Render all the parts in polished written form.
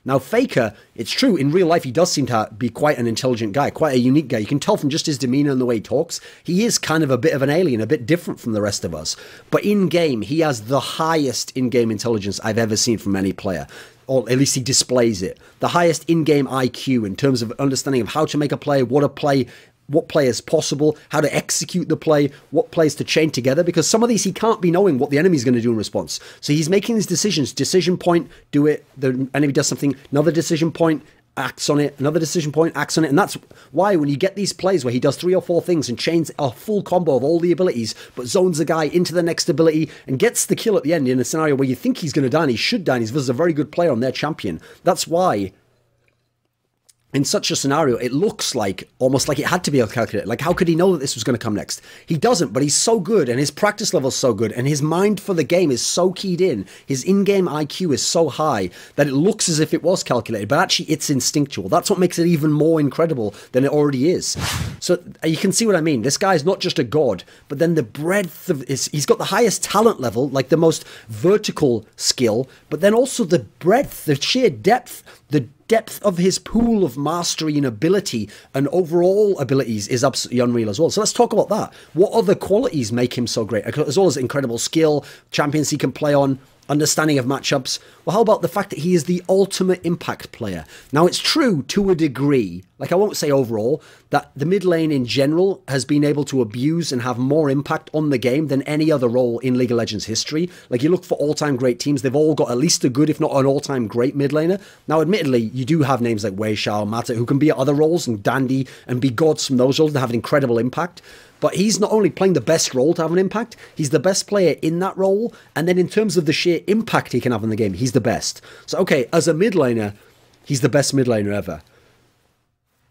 Now, Faker, it's true, in real life, he does seem to be quite an intelligent guy, quite a unique guy. You can tell from just his demeanor and the way he talks, he is kind of a bit of an alien, a bit different from the rest of us. But in-game, he has the highest in-game intelligence I've ever seen from any player. Or at least he displays it. The highest in-game IQ in terms of understanding of how to make a play, what play is possible, how to execute the play, what plays to chain together, because some of these he can't be knowing what the enemy's going to do in response. So he's making these decisions. Decision point, do it. The enemy does something. Another decision point, acts on it. Another decision point, acts on it. And that's why when you get these plays where he does 3 or 4 things and chains a full combo of all the abilities, but zones a guy into the next ability and gets the kill at the end in a scenario where you think he's going to die and he should die and he's versus a very good player on their champion. That's why in such a scenario, it looks like almost like it had to be calculated. Like, how could he know that this was going to come next? He doesn't, but he's so good, and his practice level is so good, and his mind for the game is so keyed in. His in-game IQ is so high that it looks as if it was calculated, but actually it's instinctual. That's what makes it even more incredible than it already is. So you can see what I mean. This guy is not just a god, but then the breadth of he's got the highest talent level, like the most vertical skill, but then also the breadth, the sheer depth, the depth of his pool of mastery and ability and overall abilities is absolutely unreal as well. So let's talk about that. What other qualities make him so great? As well as incredible skill, champions he can play on, understanding of matchups. Well, how about the fact that he is the ultimate impact player? Now, it's true to a degree, like I won't say overall, that the mid lane in general has been able to abuse and have more impact on the game than any other role in League of Legends history. Like, you look for all-time great teams, they've all got at least a good, if not an all-time great mid laner. Now, admittedly, you do have names like Wei Xiao, Mata, who can be at other roles and dandy and be gods from those roles and have an incredible impact. But he's not only playing the best role to have an impact, he's the best player in that role. And then in terms of the sheer impact he can have on the game, he's the best. So, okay, as a mid laner, he's the best mid laner ever.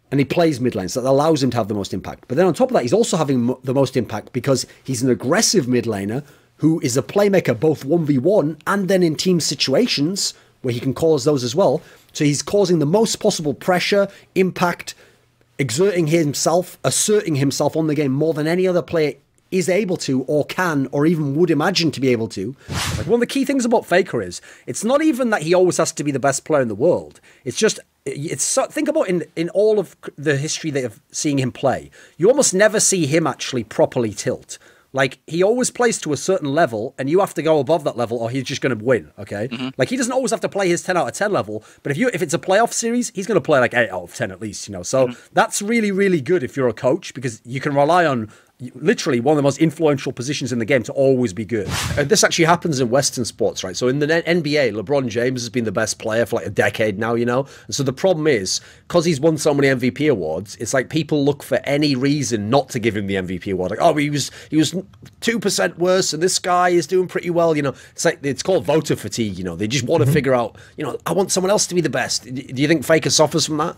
And he plays mid lane, so that allows him to have the most impact. But then on top of that, he's also having the most impact because he's an aggressive mid laner who is a playmaker both 1v1 and then in team situations where he can cause those as well. So he's causing the most possible pressure, impact, exerting himself, asserting himself on the game more than any other player is able to or can or even would imagine to be able to. Like, one of the key things about Faker is it's not even that he always has to be the best player in the world. It's just think about in all of the history that of seeing him play, you almost never see him actually properly tilt. Like, he always plays to a certain level, and you have to go above that level, or he's just going to win, okay? Like, he doesn't always have to play his 10 out of 10 level, but if it's a playoff series, he's going to play like 8 out of 10 at least, you know? So that's really, really good if you're a coach, because you can rely on literally one of the most influential positions in the game to always be good. And this actually happens in Western sports, right? So in the NBA, LeBron James has been the best player for like a decade now, you know? And so the problem is, because he's won so many MVP awards, it's like people look for any reason not to give him the MVP award. Like, oh, he was 2% worse and this guy is doing pretty well, you know? It's like, it's called voter fatigue, you know? They just want to figure out, you know, I want someone else to be the best. Do you think Faker suffers from that?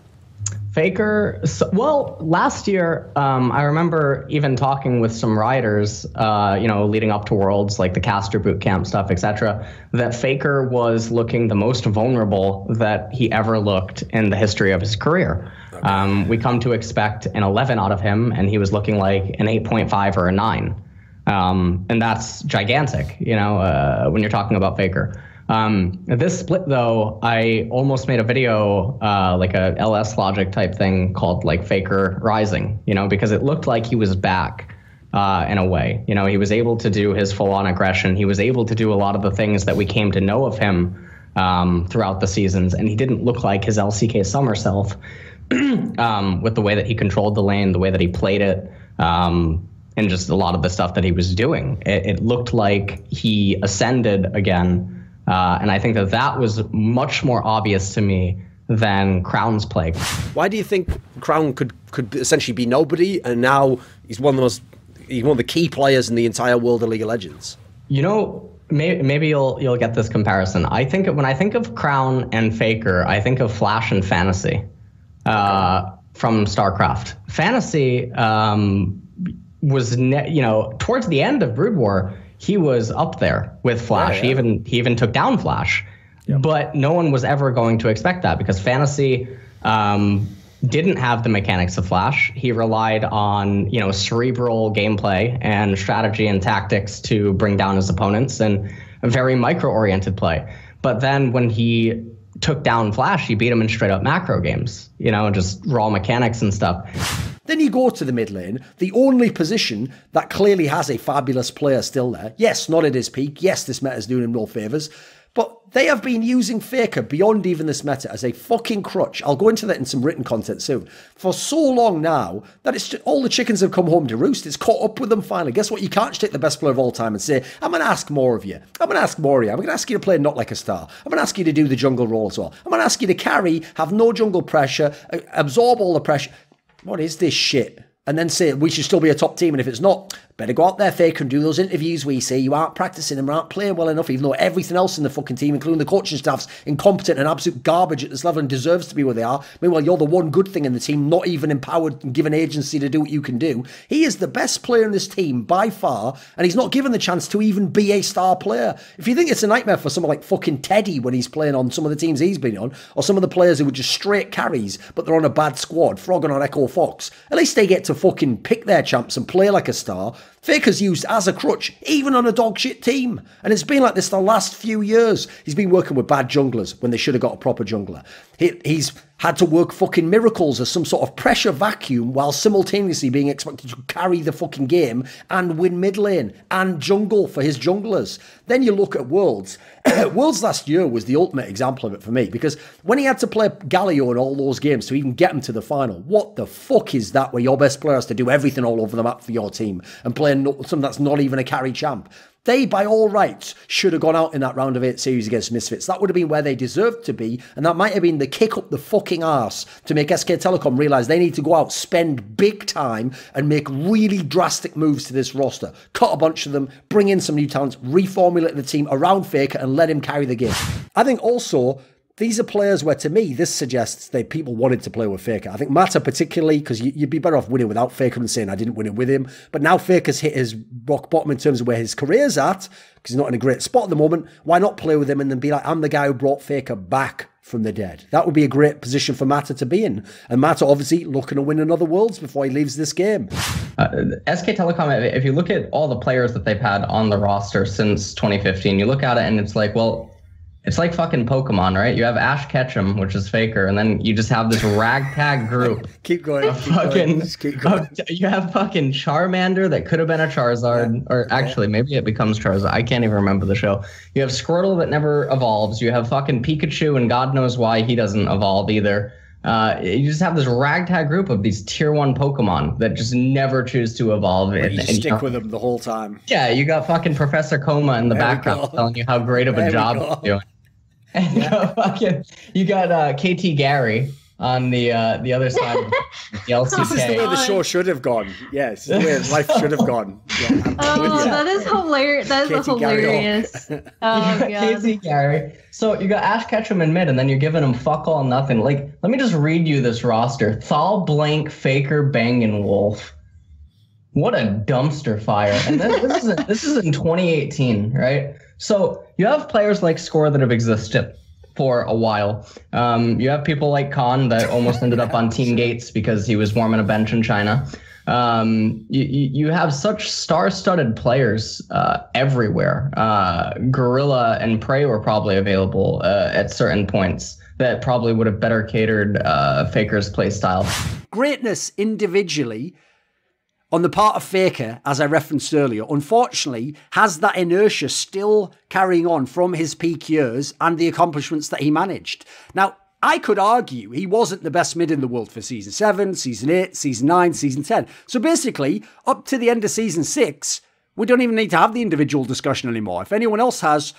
Faker, well, last year, I remember even talking with some writers, you know, leading up to Worlds, like the caster boot camp stuff, etc., that Faker was looking the most vulnerable that he ever looked in the history of his career. Okay. We come to expect an 11 out of him, and he was looking like an 8.5 or a 9. And that's gigantic, you know, when you're talking about Faker. This split, though, I almost made a video, like a LS Logic type thing called like Faker Rising, you know, because it looked like he was back in a way. You know, he was able to do his full-on aggression. He was able to do a lot of the things that we came to know of him throughout the seasons, and he didn't look like his LCK summer self with the way that he controlled the lane, the way that he played it, and just a lot of the stuff that he was doing. It looked like he ascended again. And I think that that was much more obvious to me than Crown's play. Why do you think Crown could essentially be nobody, and now he's one of the key players in the entire world of League of Legends? You know, maybe you'll get this comparison. I think when I think of Crown and Faker, I think of Flash and Fantasy from StarCraft. Fantasy was you know, towards the end of Brood War, he was up there with Flash. Yeah, yeah. He even took down Flash. Yep. But no one was ever going to expect that because Fantasy didn't have the mechanics of Flash. He relied on, you know, cerebral gameplay and strategy and tactics to bring down his opponents and a very micro-oriented play. But then when he took down Flash, you beat him in straight up macro games, you know, just raw mechanics and stuff. Then you go to the mid lane, the only position that clearly has a fabulous player still there. Yes, not at his peak. Yes, this meta is doing him no favours. But they have been using Faker beyond even this meta as a fucking crutch. I'll go into that in some written content soon. For so long now that it's just, all the chickens have come home to roost. It's caught up with them finally. Guess what? You can't just take the best player of all time and say, I'm going to ask more of you. I'm going to ask more of you. I'm going to ask you to play not like a star. I'm going to ask you to do the jungle role as well. I'm going to ask you to carry, have no jungle pressure, absorb all the pressure. What is this shit? And then say we should still be a top team, and if it's not, better go out there, Faker, and do those interviews where you say you aren't practicing and aren't playing well enough, even though everything else in the fucking team, including the coaching staff's incompetent and absolute garbage at this level and deserves to be where they are. Meanwhile, you're the one good thing in the team, not even empowered and given agency to do what you can do. He is the best player in this team by far, and he's not given the chance to even be a star player. If you think it's a nightmare for someone like fucking Teddy when he's playing on some of the teams he's been on, or some of the players who were just straight carries, but they're on a bad squad, Froggen on Echo Fox, at least they get to fucking pick their champs and play like a star. Faker's used as a crutch, even on a dog shit team. And it's been like this the last few years. He's been working with bad junglers when they should have got a proper jungler. He's had to work fucking miracles as some sort of pressure vacuum while simultaneously being expected to carry the fucking game and win mid lane and jungle for his junglers. Then you look at Worlds. Worlds last year was the ultimate example of it for me, because when he had to play Galio in all those games to even get him to the final, what the fuck is that where your best player has to do everything all over the map for your team and play something that's not even a carry champ? They, by all rights, should have gone out in that round of 8 series against Misfits. That would have been where they deserved to be, and that might have been the kick up the fucking arse to make SK Telecom realise they need to go out, spend big time, and make really drastic moves to this roster. Cut a bunch of them, bring in some new talents, reformulate the team around Faker, and let him carry the game. I think also, these are players where, to me, this suggests that people wanted to play with Faker. I think Mata particularly, because you'd be better off winning without Faker than saying I didn't win it with him. But now Faker's hit his rock bottom in terms of where his career's at, because he's not in a great spot at the moment. Why not play with him and then be like, I'm the guy who brought Faker back from the dead? That would be a great position for Mata to be in. And Mata obviously looking to win another Worlds before he leaves this game. SK Telecom, if you look at all the players that they've had on the roster since 2015, you look at it and it's like, well, it's like fucking Pokemon, right? You have Ash Ketchum, which is Faker, and then you just have this ragtag group. Keep going. Keep going. You have fucking Charmander that could have been a Charizard, or actually, maybe it becomes Charizard. I can't even remember the show. You have Squirtle that never evolves. You have fucking Pikachu, and God knows why he doesn't evolve either. You just have this ragtag group of these tier 1 Pokemon that just never choose to evolve. You stick with them the whole time. Yeah, you got fucking Professor Coma in the background telling you how great of a job he's doing. And you got KT Gary on the other side of the LCK. This is the way the show should have gone. Yes, the way life should have gone. Yeah, that is hilarious. That is hilarious. KT Gary. So you got Ash Ketchum in mid, and then you're giving him fuck all nothing. Like, let me just read you this roster: Thal, Blank, Faker, Bang, and Wolf. What a dumpster fire! And this is in 2018, right? So you have players like Score that have existed for a while. You have people like Khan that almost ended up on Team Gates because he was warming a bench in China. You have such star-studded players everywhere. Gorilla and Prey were probably available at certain points that probably would have better catered Faker's playstyle. Greatness individually on the part of Faker, as I referenced earlier, unfortunately, has that inertia still carrying on from his peak years and the accomplishments that he managed. Now, I could argue he wasn't the best mid in the world for Season 7, Season 8, Season 9, Season 10. So basically, up to the end of Season 6, we don't even need to have the individual discussion anymore. If anyone else has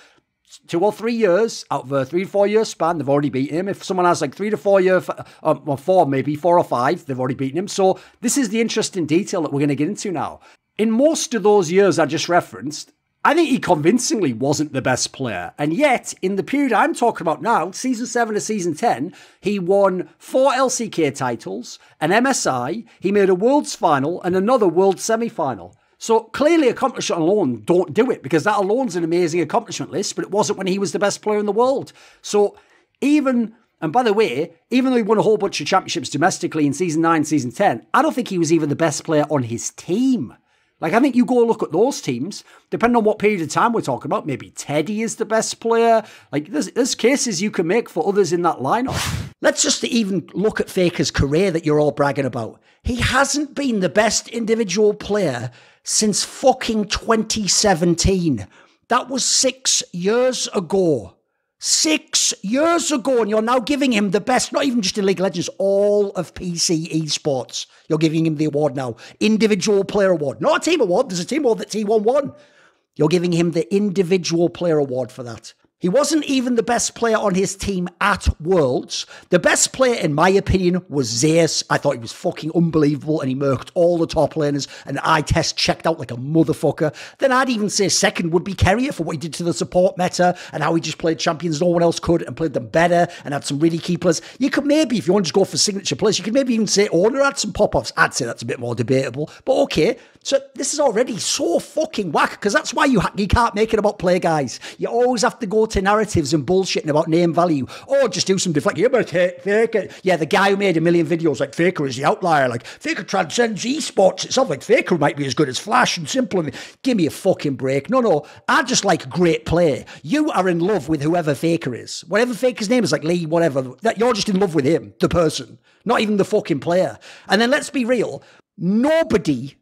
2 or 3 years out of a 3 to 4 year span, they've already beaten him. If someone has like 3 to 4 years, or 4 maybe, 4 or 5, they've already beaten him. So this is the interesting detail that we're going to get into now. In most of those years I just referenced, I think he convincingly wasn't the best player. And yet, in the period I'm talking about now, Season 7 to Season 10, he won 4 LCK titles, an MSI, he made a Worlds final and another Worlds semi-final. So clearly accomplishment alone don't do it, because that alone's an amazing accomplishment list, but it wasn't when he was the best player in the world. So even, and by the way, even though he won a whole bunch of championships domestically in Season 9, Season 10, I don't think he was even the best player on his team. Like, I think you go look at those teams, depending on what period of time we're talking about, maybe Teddy is the best player. Like, there's cases you can make for others in that lineup. Let's just even look at Faker's career that you're all bragging about. He hasn't been the best individual player since fucking 2017. That was 6 years ago. 6 years ago, and you're now giving him the best, not even just in League of Legends, all of PC esports. You're giving him the award now. Individual player award. Not a team award. There's a team award that T1 won. You're giving him the individual player award for that. He wasn't even the best player on his team at Worlds. The best player, in my opinion, was Zeus. I thought he was fucking unbelievable, and he murked all the top laners, and eye test checked out like a motherfucker. Then I'd even say second would be Carrier for what he did to the support meta, and how he just played champions no one else could, and played them better, and had some really key players. You could maybe, if you want to just go for signature players, you could maybe even say Owner had some pop-offs. I'd say that's a bit more debatable, but okay. So this is already so fucking whack, because that's why you can't make it about play, guys. You always have to go to narratives and bullshitting about name value, or just do some deflect. Yeah, but Faker, yeah, the guy who made a million videos like Faker is the outlier. Like Faker transcends esports itself. Like Faker might be as good as Flash and Simple. And give me a fucking break. No, I just like great play. You are in love with whoever Faker is, whatever Faker's name is, like Lee, whatever. That you're just in love with him, the person, not even the fucking player. And then let's be real, nobody,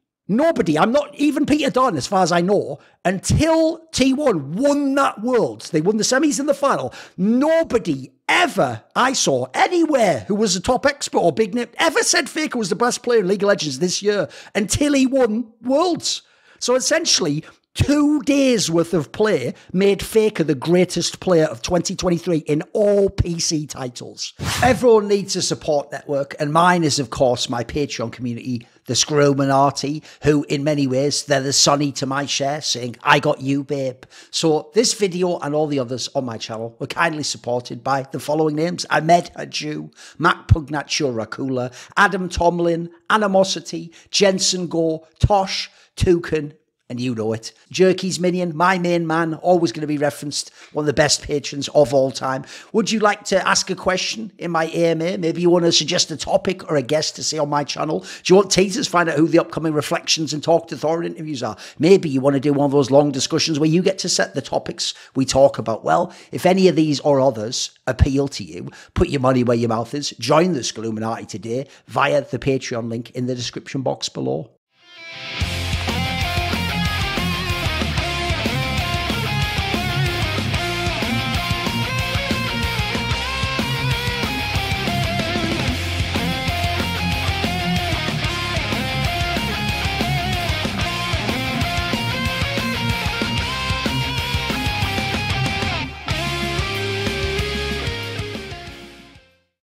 I'm not even Peter Dunn, as far as I know, until T1 won that Worlds, they won the semis and the final, nobody ever I saw anywhere who was a top expert or big name ever said Faker was the best player in League of Legends this year until he won Worlds. So essentially, 2 days worth of play made Faker the greatest player of 2023 in all PC titles. Everyone needs a support network, and mine is, of course, my Patreon community, the Scrominati, who in many ways, they're the Sonny to my Cher, saying, I got you, babe. So this video and all the others on my channel were kindly supported by the following names: Ahmed Hadjou, Mac Pugnatio Rajcula, Adam Tomlin, Animosity, Jensen Goh, Tosh, Toucan, and you know it. Jerky's Minion, my main man, always going to be referenced, one of the best patrons of all time. Would you like to ask a question in my AMA? Maybe you want to suggest a topic or a guest to say on my channel? Do you want teasers? Find out who the upcoming Reflections and Talk to Thorin interviews are. Maybe you want to do one of those long discussions where you get to set the topics we talk about. Well, if any of these or others appeal to you, put your money where your mouth is. Join the Scluminati today via the Patreon link in the description box below.